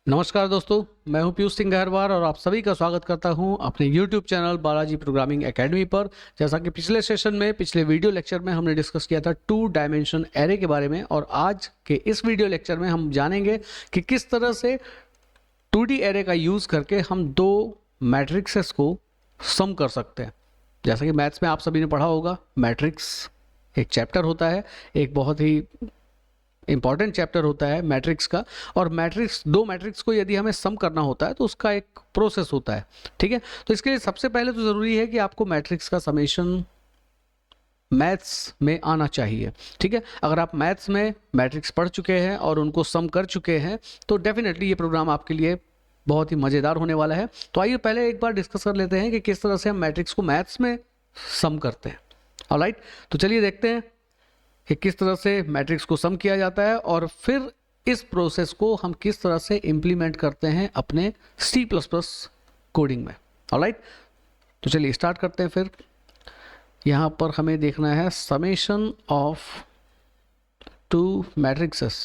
नमस्कार दोस्तों, मैं हूं पीयूष सिंह गहरवार और आप सभी का स्वागत करता हूं अपने YouTube channel Balaji programming academy पर। जैसा कि पिछले सेशन में, पिछले वीडियो लेक्चर में हमने डिस्कस किया था 2 डायमेंशन एरे के बारे में, और आज के इस वीडियो लेक्चर में हम जानेंगे कि किस तरह से 2D एरे का यूज़ करके हम 2 मैट्रिक्सेस को सम कर सकते हैं। जैसा कि मैथ्स में आप सभी ने पढ़ा होगा, मैट्रिक्स एक चैप्टर होता है, एक बहुत ही इंपॉर्टेंट चैप्टर होता है मैट्रिक्स का। और दो मैट्रिक्स को यदि हमें सम करना होता है तो उसका एक प्रोसेस होता है, ठीक है। तो इसके लिए सबसे पहले तो ज़रूरी है कि आपको मैट्रिक्स का समेशन मैथ्स में आना चाहिए, ठीक है। अगर आप मैथ्स में मैट्रिक्स पढ़ चुके हैं और उनको सम कर चुके हैं तो डेफिनेटली ये प्रोग्राम आपके लिए बहुत ही मज़ेदार होने वाला है। तो आइए पहले एक बार डिस्कस कर लेते हैं कि किस तरह से हम मैट्रिक्स को मैथ्स में सम करते हैं। ऑलराइट, तो चलिए देखते हैं कि किस तरह से मैट्रिक्स को सम किया जाता है और फिर इस प्रोसेस को हम किस तरह से इम्प्लीमेंट करते हैं अपने C++ कोडिंग में। ऑलराइट, तो चलिए स्टार्ट करते हैं। फिर यहाँ पर हमें देखना है summation of 2 matrices,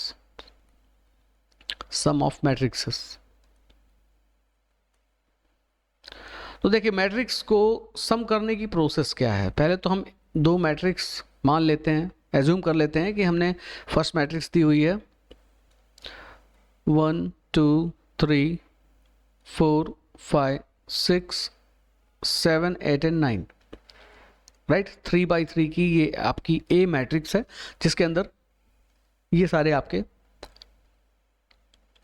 sum of matrices. तो देखिए मैट्रिक्स को सम करने की प्रोसेस क्या है। पहले तो हम 2 मैट्रिक्स मान लेते हैं, एज्यूम कर लेते हैं कि हमने फर्स्ट मैट्रिक्स दी हुई है 1 2 3 4 5 6 7 8 एंड 9, राइट। 3x3 की ये आपकी ए मैट्रिक्स है जिसके अंदर ये सारे आपके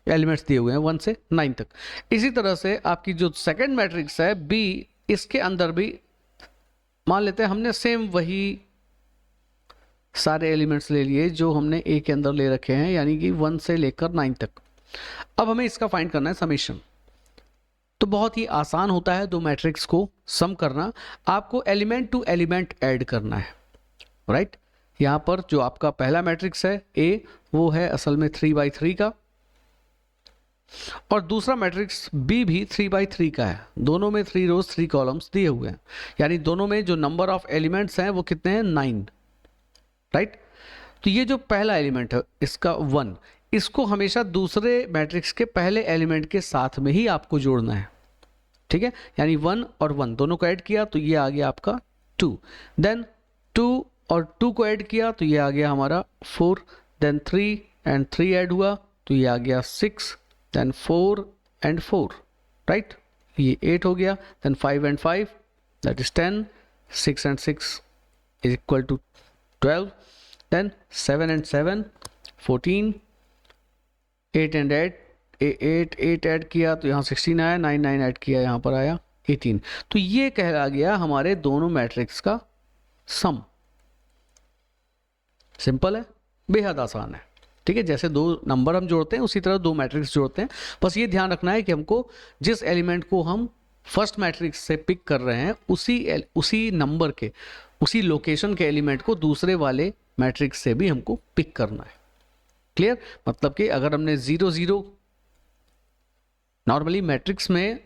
एलिमेंट्स दिए हुए हैं 1 से 9 तक। इसी तरह से आपकी जो सेकंड मैट्रिक्स है बी, इसके अंदर भी मान लेते हैं हमने सेम वही सारे एलिमेंट्स ले लिए जो हमने ए के अंदर ले रखे हैं, यानी कि 1 से लेकर 9 तक। अब हमें इसका फाइंड करना है समेशन। तो बहुत ही आसान होता है 2 मैट्रिक्स को सम करना। आपको एलिमेंट टू एलिमेंट ऐड करना है, राइट। यहाँ पर जो आपका पहला मैट्रिक्स है ए, वो है असल में 3x3 का, और दूसरा मैट्रिक्स बी भी 3x3 का है। दोनों में 3 रोज 3 कॉलम्स दिए हुए हैं, यानी दोनों में जो नंबर ऑफ एलिमेंट्स हैं वो कितने हैं, 9, राइट। तो ये जो पहला एलिमेंट है इसका 1, इसको हमेशा दूसरे मैट्रिक्स के पहले एलिमेंट के साथ में ही आपको जोड़ना है, ठीक है। यानी 1 और 1 दोनों को ऐड किया तो ये आ गया आपका 2, देन 2 और 2 को ऐड किया तो ये आ गया हमारा 4, देन 3 एंड 3 ऐड हुआ तो ये आ गया 6, देन 4 एंड 4, राइट, ये 8 हो गया, then 5 and 5 that is 10, 6 and 6 is equal to 12, then 7 and 7 14, 8 and 8 8 add किया तो यहाँ 16 आया, 9 ऐड किया यहाँ पर आया 18। तो ये कहला गया हमारे दोनों मैट्रिक्स का सम। सिंपल है, बेहद आसान है, ठीक है। जैसे 2 नंबर हम जोड़ते हैं उसी तरह 2 मैट्रिक्स जोड़ते हैं। बस ये ध्यान रखना है कि हमको जिस एलिमेंट को हम फर्स्ट मैट्रिक्स से पिक कर रहे हैं उसी नंबर के, उसी लोकेशन के एलिमेंट को दूसरे वाले मैट्रिक्स से भी हमको पिक करना है। क्लियर? मतलब कि अगर हमने 0 0, नॉर्मली मैट्रिक्स में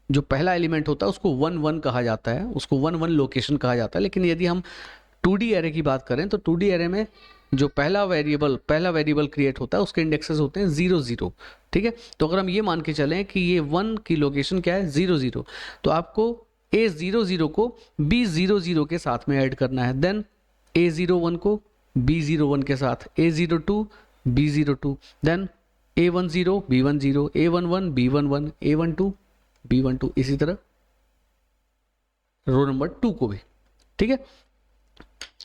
जो पहला एलिमेंट होता है उसको 1 1 कहा जाता है, उसको 1 1 लोकेशन कहा जाता है। लेकिन यदि हम 2D एरे की बात करें तो 2D एरे में जो पहला वेरिएबल क्रिएट होता है उसके इंडेक्सेस होते हैं 0 0, ठीक है। तो अगर हम ये मान के चलें कि ये 1 की लोकेशन क्या है, 0 0, तो आपको A00 को B00 के साथ में ऐड करना है, देन A01 को B01 के साथ, A02 B02, then A10 B10, A11 B11, A12 B12, इसी तरह रो नंबर 2 को भी, ठीक है।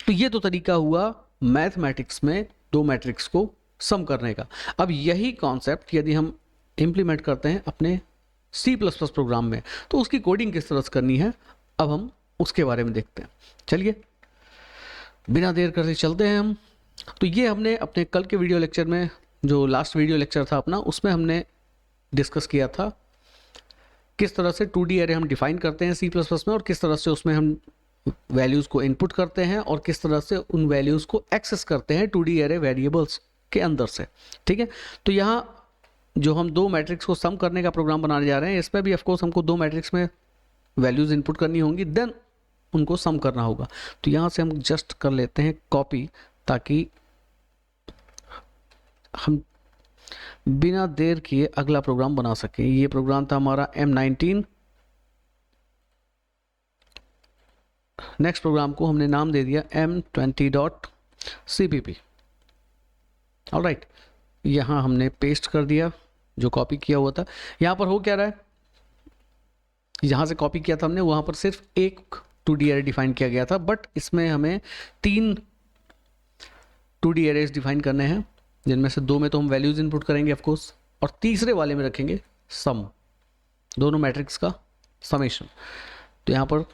तो ये तो तरीका हुआ मैथमेटिक्स में 2 मैट्रिक्स को सम करने का। अब यही कॉन्सेप्ट यदि हम इम्प्लीमेंट करते हैं अपने C++ प्रोग्राम में तो उसकी कोडिंग किस तरह से करनी है, अब हम उसके बारे में देखते हैं। चलिए बिना देर करते चलते हैं हम। तो ये हमने अपने कल के वीडियो लेक्चर में, जो लास्ट वीडियो लेक्चर था अपना, उसमें हमने डिस्कस किया था किस तरह से 2D एरे हम डिफाइन करते हैं C++ में, और किस तरह से उसमें हम वैल्यूज़ को इनपुट करते हैं और किस तरह से उन वैल्यूज़ को एक्सेस करते हैं 2D एरे वेरिएबल्स के अंदर से, ठीक है। तो यहाँ जो हम 2 मैट्रिक्स को सम करने का प्रोग्राम बनाने जा रहे हैं, इसमें भी ऑफकोर्स हमको 2 मैट्रिक्स में वैल्यूज़ इनपुट करनी होंगी, देन उनको सम करना होगा। तो यहाँ से हम जस्ट कर लेते हैं कॉपी, ताकि हम बिना देर किए अगला प्रोग्राम बना सकें। ये प्रोग्राम था हमारा M19। नेक्स्ट प्रोग्राम को हमने नाम दे दिया M20.cpp। ऑलराइट, यहाँ हमने पेस्ट कर दिया जो कॉपी किया हुआ था। यहाँ पर हो क्या रहा है, जहाँ से कॉपी किया था हमने वहाँ पर सिर्फ एक 2D एरे डिफाइन किया गया था, बट इसमें हमें 3 2D एरेज डिफाइन करने हैं, जिनमें से 2 में तो हम वैल्यूज इनपुट करेंगे ऑफ कोर्स, और तीसरे वाले में रखेंगे सम, दोनों मैट्रिक्स का समेशन। तो यहाँ पर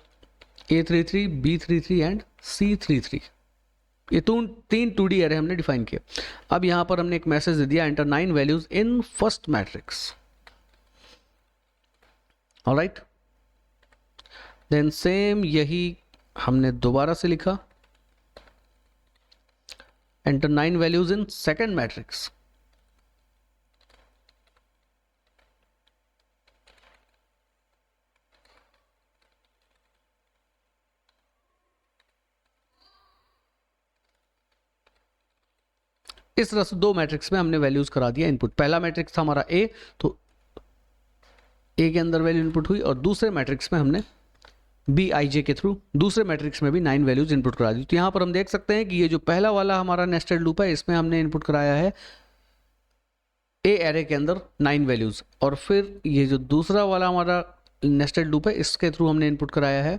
A33, B33 एंड C33, ये 3 2D एरे हमने डिफाइन किए। अब यहाँ पर हमने एक मैसेज दे दिया, enter 9 values in first matrix. All right, then same यही हमने दोबारा से लिखा, enter 9 values in second matrix. इस तरह से 2 मैट्रिक्स में हमने वैल्यूज करा दिया इनपुट। पहला मैट्रिक्स था हमारा ए, तो ए के अंदर वैल्यू इनपुट हुई, और दूसरे मैट्रिक्स में हमने Bij के थ्रू दूसरे मैट्रिक्स में भी 9 वैल्यूज इनपुट करा दी। तो यहाँ पर हम देख सकते हैं कि ये जो पहला वाला हमारा नेस्टेड लूप है, इसमें हमने इनपुट कराया है ए एरे के अंदर 9 वैल्यूज, और फिर ये जो दूसरा वाला हमारा नेस्टेड लूप है, इसके थ्रू हमने इनपुट कराया है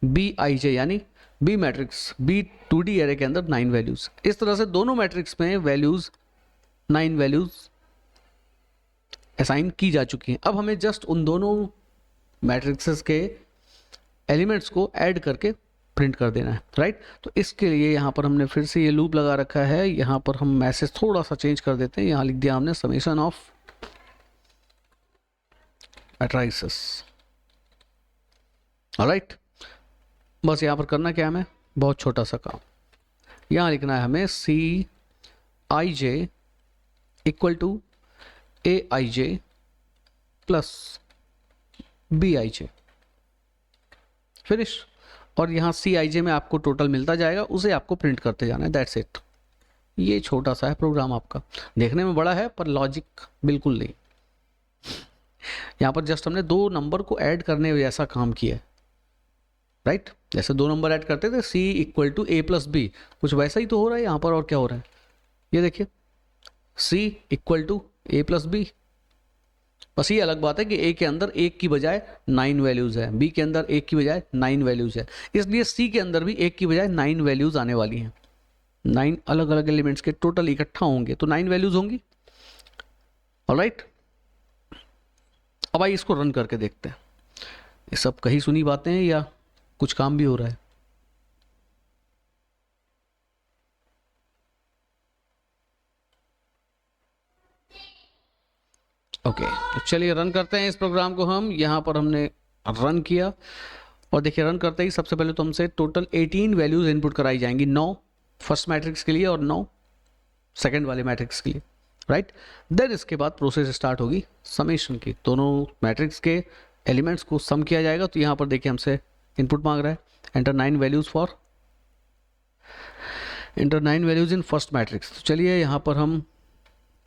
Bij यानी B matrix, B 2D array के अंदर 9 वैल्यूज। इस तरह से दोनों मैट्रिक्स में वैल्यूज 9 वैल्यूज असाइन की जा चुकी हैं। अब हमें जस्ट उन दोनों मैट्रिक्सेस के एलिमेंट्स को ऐड करके प्रिंट कर देना है, राइट। तो इसके लिए यहाँ पर हमने फिर से ये लूप लगा रखा है। यहाँ पर हम मैसेज थोड़ा सा चेंज कर देते हैं। यहाँ लिख दिया हमने समेशन ऑफ मैट्रिसेस। ऑलराइट, बस यहाँ पर करना क्या है हमें, बहुत छोटा सा काम। यहाँ लिखना है हमें Cij equal to Aij plus Bij, finish. और यहाँ Cij में आपको टोटल मिलता जाएगा, उसे आपको प्रिंट करते जाना है, दैट्स इट। ये छोटा सा है प्रोग्राम आपका, देखने में बड़ा है पर लॉजिक बिल्कुल नहीं। यहाँ पर जस्ट हमने 2 नंबर को ऐड करने जैसा काम किया है, राइट। जैसे 2 नंबर ऐड करते थे C equal to A plus B, कुछ वैसा ही तो हो रहा है यहाँ पर। और क्या हो रहा है, ये देखिए, C equal to A plus B। बस ये अलग बात है कि A के अंदर 1 की बजाय 9 वैल्यूज है, B के अंदर 1 की बजाय 9 वैल्यूज है, इसलिए C के अंदर भी 1 की बजाय 9 वैल्यूज आने वाली हैं। 9 अलग अलग एलिमेंट्स के टोटल इकट्ठा होंगे तो 9 वैल्यूज होंगी। ऑलराइट, अब आइए इसको रन करके देखते हैं। ये सब कहीं सुनी बातें हैं या कुछ काम भी हो रहा है? ओके, तो चलिए रन करते हैं इस प्रोग्राम को हम। यहाँ पर हमने रन किया और देखिए रन करते ही सबसे पहले तो हमसे टोटल 18 वैल्यूज इनपुट कराई जाएंगी, 9 फर्स्ट मैट्रिक्स के लिए और 9 सेकंड वाले मैट्रिक्स के लिए, राइट। देन इसके बाद प्रोसेस स्टार्ट होगी समेशन की, दोनों मैट्रिक्स के एलिमेंट्स को सम किया जाएगा। तो यहाँ पर देखिए हमसे इनपुट मांग रहा है, enter 9 values for enter 9 values in first matrix. तो चलिए यहाँ पर हम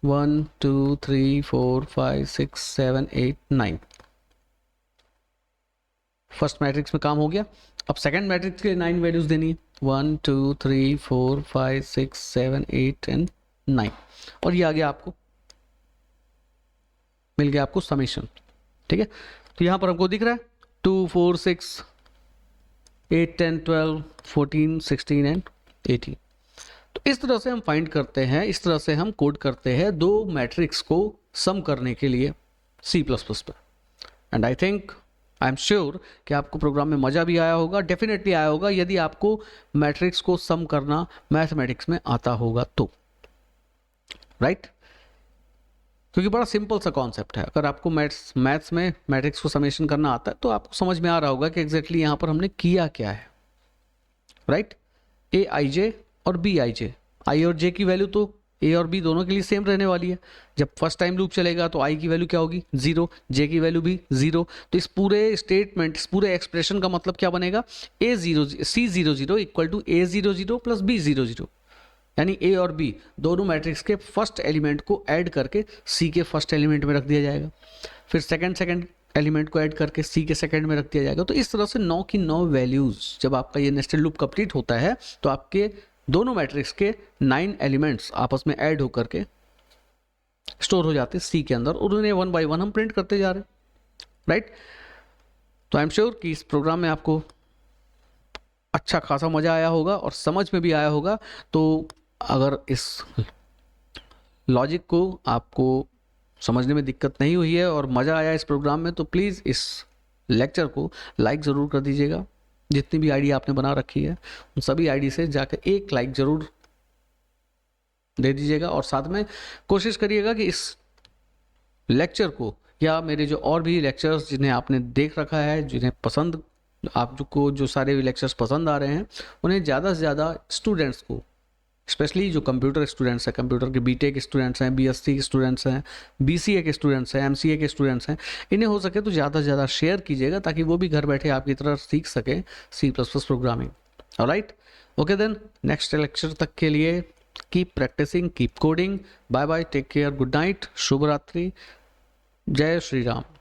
1 2 3 4 5 6 7 8 9 फर्स्ट मैट्रिक्स में काम हो गया। अब सेकंड मैट्रिक्स के 9 वैल्यूज देनी है, 1 2 3 4 5 6 7 8 एंड 9, और ये आ गया आपको, मिल गया आपको समेशन, ठीक है। तो यहाँ पर हमको दिख रहा है 2 4 6 8 10 12 14 16 एंड 18। तो इस तरह से हम फाइंड करते हैं, इस तरह से हम कोड करते हैं 2 मैट्रिक्स को सम करने के लिए C++ पर। And I think, I am sure कि आपको प्रोग्राम में मज़ा भी आया होगा, डेफिनेटली आया होगा यदि आपको मैट्रिक्स को सम करना मैथमेटिक्स में आता होगा तो, राइट। क्योंकि बड़ा सिंपल सा कॉन्सेप्ट है। अगर आपको मैथ्स में मैट्रिक्स को समेशन करना आता है तो आपको समझ में आ रहा होगा कि एग्जैक्टली यहाँ पर हमने किया क्या है, राइट। Aij और Bij, I और J की वैल्यू तो A और B दोनों के लिए सेम रहने वाली है। जब फर्स्ट टाइम लूप चलेगा तो I की वैल्यू क्या होगी, 0, J की वैल्यू भी 0। तो इस पूरे स्टेटमेंट, इस पूरे एक्सप्रेशन का मतलब क्या बनेगा, C00 equal to A00 plus B00। यानी ए और बी दोनों मैट्रिक्स के फर्स्ट एलिमेंट को ऐड करके सी के फर्स्ट एलिमेंट में रख दिया जाएगा, फिर सेकंड एलिमेंट को ऐड करके सी के सेकंड में रख दिया जाएगा। तो इस तरह से 9 की 9 वैल्यूज़ जब आपका ये नेस्टेड लूप कंप्लीट होता है तो आपके दोनों मैट्रिक्स के 9 एलिमेंट्स आपस में ऐड होकर के स्टोर हो जाते हैं सी के अंदर, और उन्हें 1 बाय 1 हम प्रिंट करते जा रहे हैं, राइट। तो आई एम श्योर कि इस प्रोग्राम में आपको अच्छा खासा मज़ा आया होगा और समझ में भी आया होगा। तो अगर इस लॉजिक को आपको समझने में दिक्कत नहीं हुई है और मज़ा आया इस प्रोग्राम में, तो प्लीज़ इस लेक्चर को लाइक ज़रूर कर दीजिएगा। जितनी भी आईडी आपने बना रखी है उन सभी आईडी से जाकर एक लाइक ज़रूर दे दीजिएगा, और साथ में कोशिश करिएगा कि इस लेक्चर को या मेरे जो और भी लेक्चर्स जिन्हें आपने देख रखा है, जिन्हें पसंद आपको जो सारे भी लेक्चर्स पसंद आ रहे हैं, उन्हें ज़्यादा से ज़्यादा स्टूडेंट्स को, स्पेशली जो कंप्यूटर स्टूडेंट्स हैं, कंप्यूटर के बीटेक स्टूडेंट्स हैं, बीएससी के स्टूडेंट्स हैं, बीसीए के स्टूडेंट्स हैं, एमसीए के स्टूडेंट्स हैं, इन्हें हो सके तो ज़्यादा से ज़्यादा शेयर कीजिएगा ताकि वो भी घर बैठे आपकी तरह सीख सकें C++ programming. Alright, okay then, next lecture तक के लिए keep practising, keep coding. Bye bye, take care, good night, शुभ रात्रि, जय श्री राम।